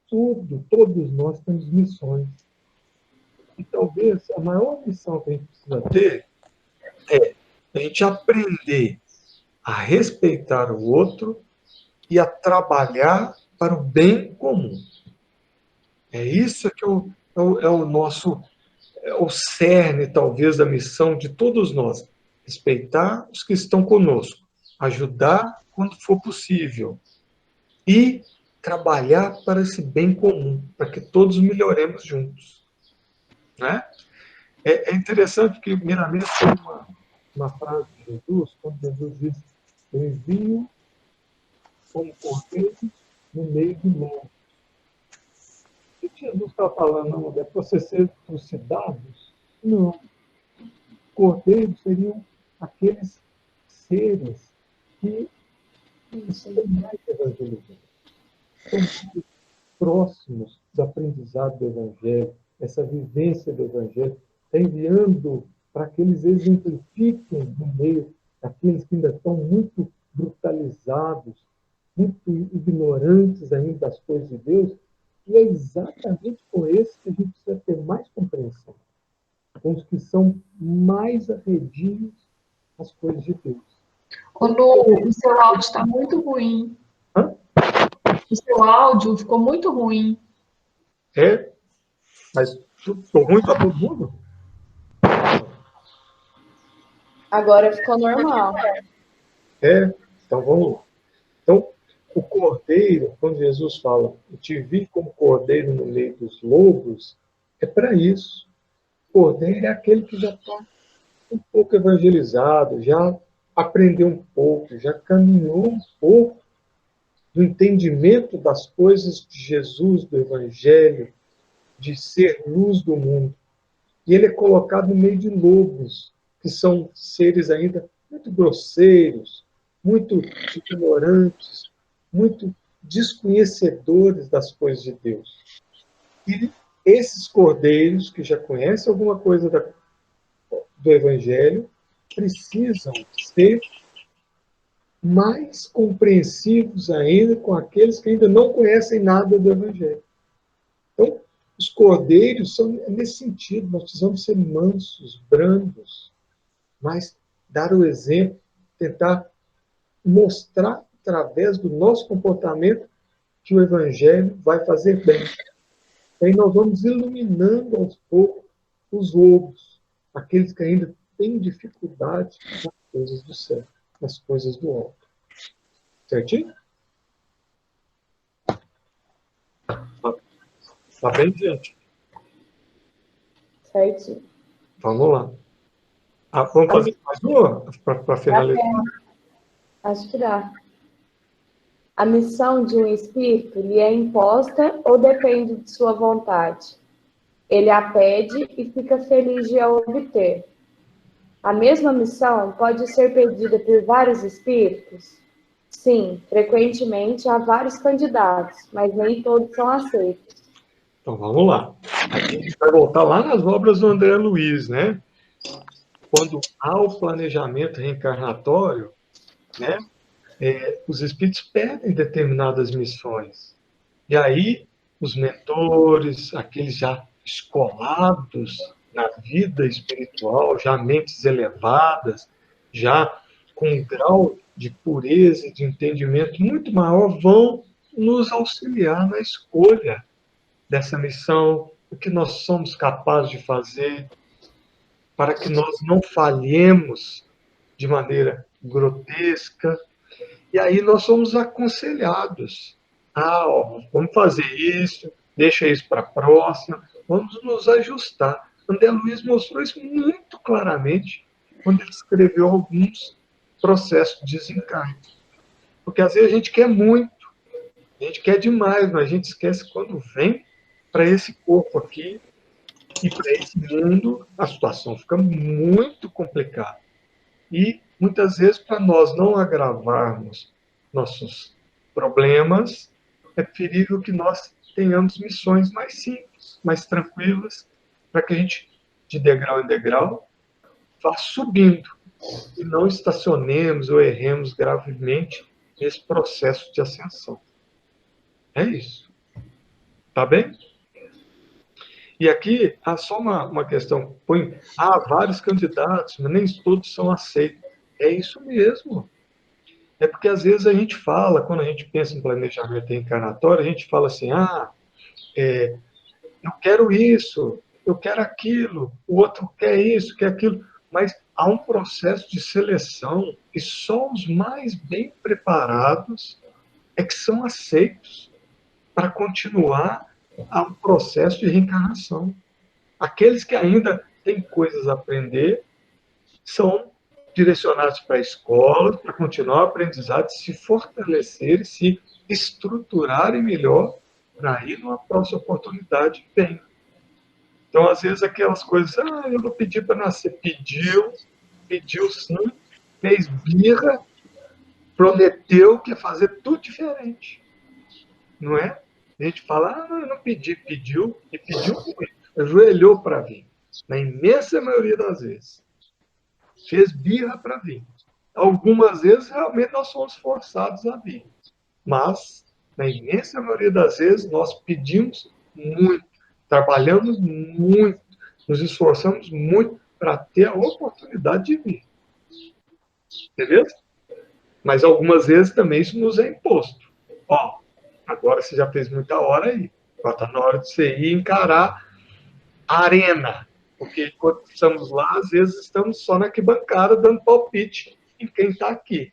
todos nós temos missões. E talvez a maior missão que a gente precisa ter é a gente aprender a respeitar o outro e a trabalhar para o bem comum. É isso que é o nosso, é o cerne, talvez, da missão de todos nós. Respeitar os que estão conosco, ajudar quando for possível e trabalhar para esse bem comum, para que todos melhoremos juntos. Né? É interessante que Miramês tem uma frase de Jesus, quando Jesus diz: eu envio como cordeiro no meio do lobo. O que Jesus está falando? Não, é para vocês serem trucidados? Não. Cordeiros seriam aqueles seres que são mais evangelizados. São muito próximos do aprendizado do Evangelho, essa vivência do Evangelho, está enviando para que eles exemplifiquem no meio daqueles que ainda estão muito brutalizados, muito ignorantes ainda das coisas de Deus, e é exatamente com esses que a gente precisa ter mais compreensão, com os que são mais arredios às coisas de Deus. Ô, Lu, o seu áudio está muito ruim. Hã? O seu áudio ficou muito ruim. É? Mas ficou ruim para todo mundo? Agora ficou normal. É? Então vamos lá. Então, o cordeiro, quando Jesus fala, eu te vi como cordeiro no meio dos lobos, é para isso. O cordeiro é aquele que já está um pouco evangelizado, já aprendeu um pouco, já caminhou um pouco do entendimento das coisas de Jesus, do Evangelho, de ser luz do mundo. E ele é colocado no meio de lobos, que são seres ainda muito grosseiros, muito ignorantes, muito desconhecedores das coisas de Deus. E esses cordeiros, que já conhecem alguma coisa do Evangelho, precisam ser mais compreensivos ainda com aqueles que ainda não conhecem nada do Evangelho. Então, os cordeiros são nesse sentido, nós precisamos ser mansos, brandos, mas dar o exemplo, tentar mostrar através do nosso comportamento que o Evangelho vai fazer bem. Aí nós vamos iluminando aos poucos os lobos, aqueles que ainda têm dificuldade nas coisas do céu, nas coisas do alto. Certinho? Tá bem, gente? Certinho. Vamos lá. Vamos fazer mais uma para finalizar? Acho que dá. A missão de um espírito lhe é imposta ou depende de sua vontade? Ele a pede e fica feliz de a obter. A mesma missão pode ser pedida por vários espíritos? Sim, frequentemente há vários candidatos, mas nem todos são aceitos. Então vamos lá. Aqui a gente vai voltar lá nas obras do André Luiz, né? Quando há o planejamento reencarnatório, né? Os espíritos pedem determinadas missões. E aí, os mentores, aqueles já escolados na vida espiritual, já mentes elevadas, já com um grau de pureza e de entendimento muito maior, vão nos auxiliar na escolha dessa missão, o que nós somos capazes de fazer, para que nós não falhemos de maneira grotesca. E aí nós somos aconselhados. Ó, vamos fazer isso, deixa isso para a próxima, vamos nos ajustar. André Luiz mostrou isso muito claramente quando ele escreveu alguns processos de desencarne. Porque às vezes a gente quer muito, a gente quer demais, mas a gente esquece quando vem para esse corpo aqui e para esse mundo, a situação fica muito complicada. E muitas vezes, para nós não agravarmos nossos problemas, é preferível que nós tenhamos missões mais simples, mais tranquilas, para que a gente, de degrau em degrau, vá subindo e não estacionemos ou erremos gravemente nesse processo de ascensão. É isso. Tá bem? E aqui há só uma questão. Põe, vários candidatos, mas nem todos são aceitos. É isso mesmo. É porque às vezes a gente fala, quando a gente pensa em planejamento reencarnatório, a gente fala assim, eu quero isso, eu quero aquilo, o outro quer isso, quer aquilo. Mas há um processo de seleção e só os mais bem preparados é que são aceitos para continuar a um processo de reencarnação. Aqueles que ainda têm coisas a aprender são direcionados para a escola, para continuar o aprendizado, se fortalecerem, se estruturarem melhor para ir numa próxima oportunidade bem. Então, às vezes, aquelas coisas, eu não pedi para nascer. Pediu sim, fez birra, prometeu que ia fazer tudo diferente. Não é? A gente fala, eu não pedi, pediu, e pediu muito. Ajoelhou para vir. Na imensa maioria das vezes. Fez birra para vir. Algumas vezes, realmente, nós somos forçados a vir. Mas, na imensa maioria das vezes, nós pedimos muito, trabalhamos muito, nos esforçamos muito para ter a oportunidade de vir. Beleza? Mas algumas vezes também isso nos é imposto. Agora você já fez muita hora aí. Agora está na hora de você ir encarar a arena. Porque enquanto estamos lá, às vezes estamos só na arquibancada dando palpite em quem está aqui.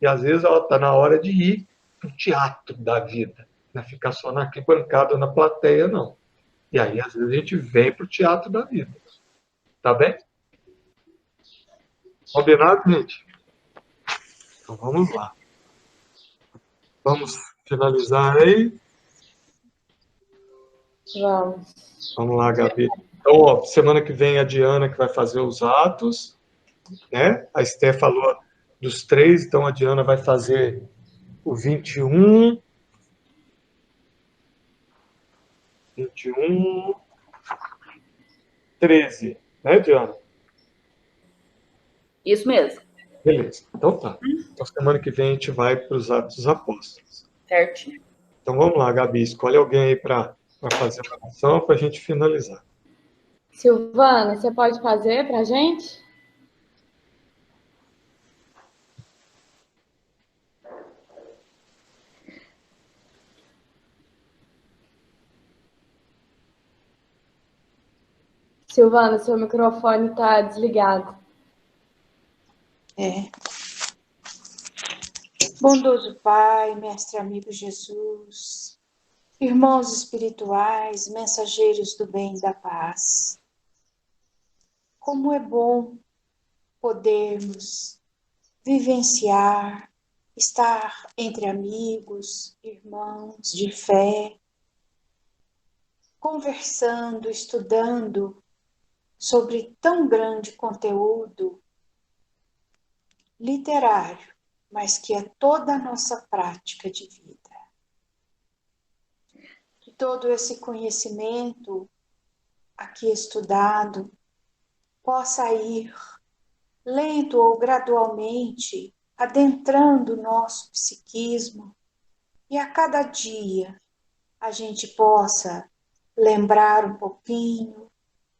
E às vezes está na hora de ir para o teatro da vida. Não é ficar só na arquibancada ou na plateia, não. E aí, às vezes, a gente vem para o teatro da vida. Tá bem? Combinado, gente? Então vamos lá. Vamos finalizar aí? Vamos. Vamos lá, Gabi. Então, semana que vem a Diana que vai fazer os atos, né? A Esté falou dos 3, então a Diana vai fazer o 21, 13, né, Diana? Isso mesmo. Beleza, então tá. Então, semana que vem a gente vai para os Atos dos Apóstolos. Certinho. Então vamos lá, Gabi, escolhe alguém aí para fazer a oração para a gente finalizar. Silvana, você pode fazer para a gente? Silvana, seu microfone está desligado. Bondoso Pai, Mestre amigo Jesus, irmãos espirituais, mensageiros do bem e da paz. Como é bom podermos vivenciar, estar entre amigos, irmãos de fé, conversando, estudando sobre tão grande conteúdo literário, mas que é toda a nossa prática de vida. Que todo esse conhecimento aqui estudado possa ir lento ou gradualmente adentrando o nosso psiquismo e a cada dia a gente possa lembrar um pouquinho,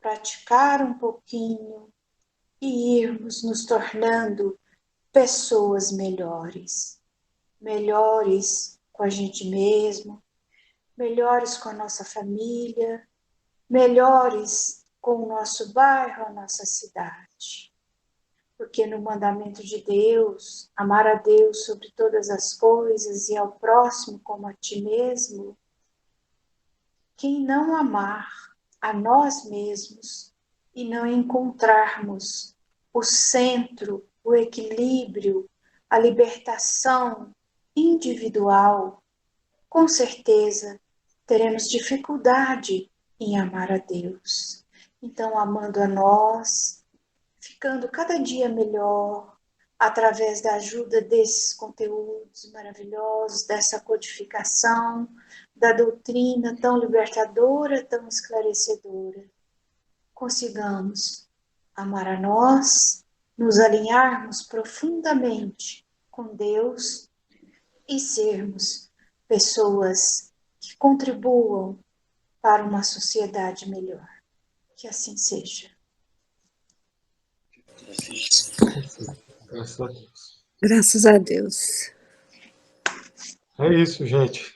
praticar um pouquinho e irmos nos tornando pessoas melhores. Melhores com a gente mesmo, melhores com a nossa família, melhores com o nosso bairro, a nossa cidade. Porque no mandamento de Deus, amar a Deus sobre todas as coisas e ao próximo como a ti mesmo, quem não amar a nós mesmos e não encontrarmos o centro, o equilíbrio, a libertação individual, com certeza teremos dificuldade em amar a Deus. Então, amando a nós, ficando cada dia melhor, através da ajuda desses conteúdos maravilhosos, dessa codificação, da doutrina tão libertadora, tão esclarecedora, consigamos amar a nós, nos alinharmos profundamente com Deus e sermos pessoas que contribuam para uma sociedade melhor. Que assim seja. Graças a Deus. Graças a Deus. É isso, gente.